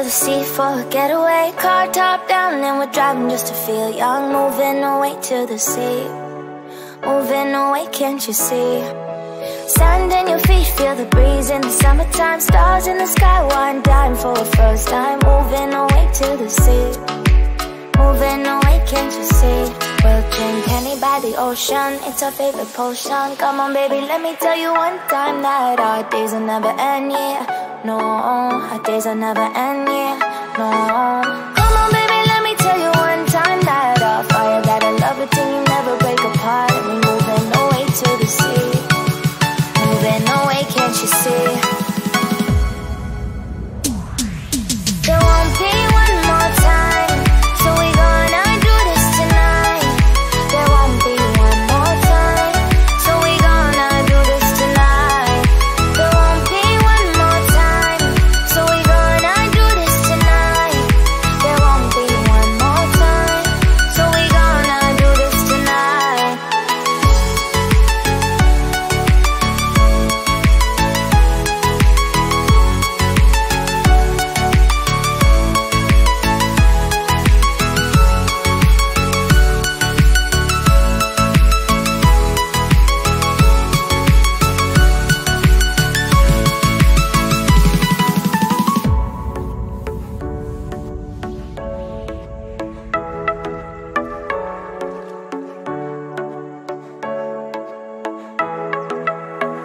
the sea for a getaway. Car top down and we're driving just to feel young. Moving away to the sea, moving away, can't you see? Sand in your feet, feel the breeze in the summertime. Stars in the sky, one dime for a first time. Moving away to the sea, moving away, can't you see? We'll drink honey by the ocean, it's our favorite potion. Come on baby, let me tell you one time that our days will never end, yeah. No, our days will never end, yeah. No. Come on baby, let me tell you one time that our fire got a love it till you never break apart. And we're moving away to the sea, moving away, can't you see? There won't be one more time, so we gonna do this tonight. There won't be one more time, so we gonna do this tonight. There won't be one more time, so we gonna do this tonight. There won't be one more time, so we gonna do this tonight.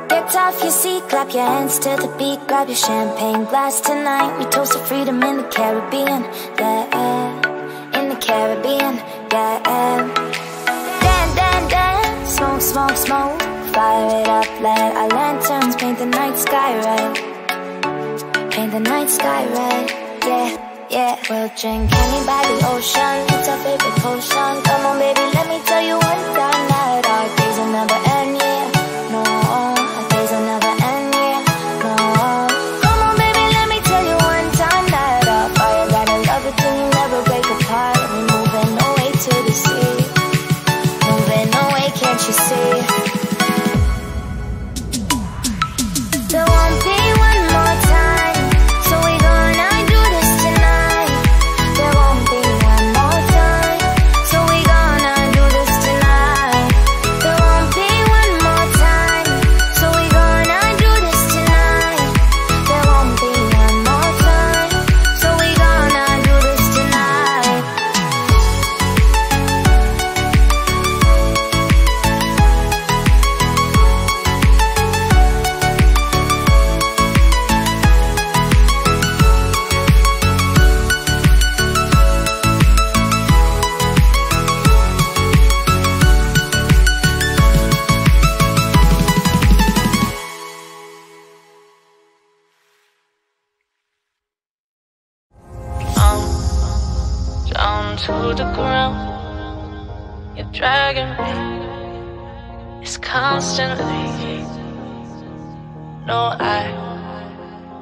Get off your seat, clap your hands to the beat. Grab your champagne glass tonight. We toast to freedom in the Caribbean, yeah. In the Caribbean, yeah. Dance, dance, dance, smoke, smoke, smoke. Fire it up, let our lanterns paint the night sky red. Paint the night sky red, yeah, yeah. We'll drink honey by the ocean, it's our favorite potion. Come on baby, let me tell you one time that our days will never end, yeah. No, our days will never end, yeah. No. Come on baby, let me tell you one time that our fire got a love it till you never break apart. And we're moving away to the sea, moving away, can't you see? There won't be one more time, so we gonna do this tonight. There won't be one more time, so we gonna do this tonight. There won't be one more time, so we gonna do this tonight. There won't be one more time, so we gonna do this tonight. Down to the ground, you're dragging me. It's constantly. No, I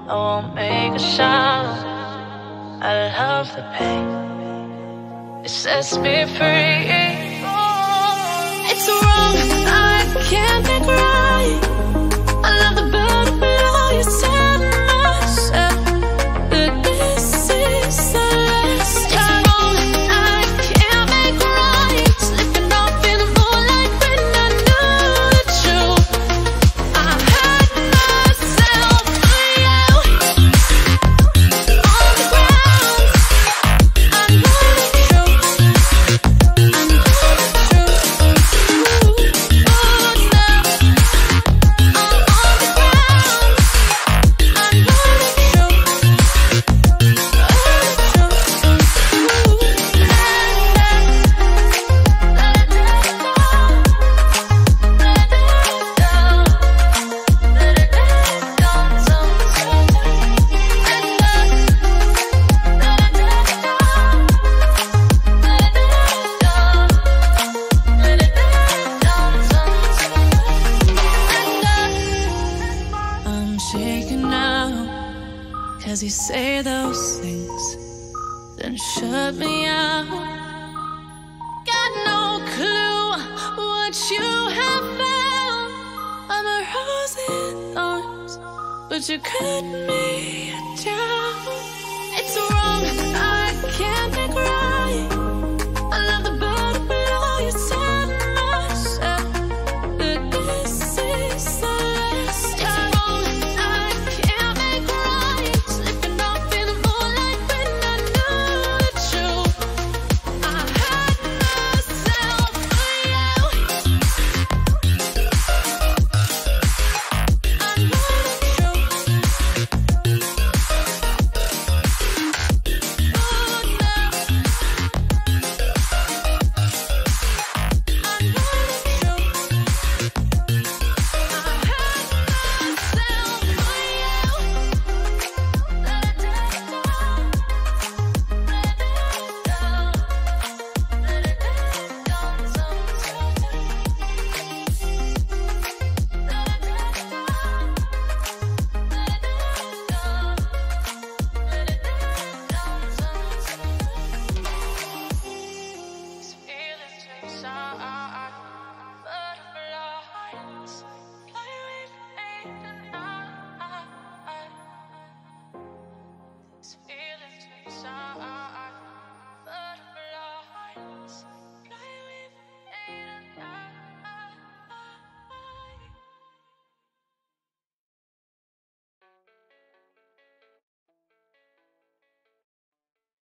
won't make a sound. I love the pain, it sets me free. It's wrong, I can't make right. I love the bird below you, said myself that this is the last time. Cause you say those things, then shut me out. Got no clue what you have found. I'm a rose in thorns, but you cut me down. It's what's wrong. I can't make right.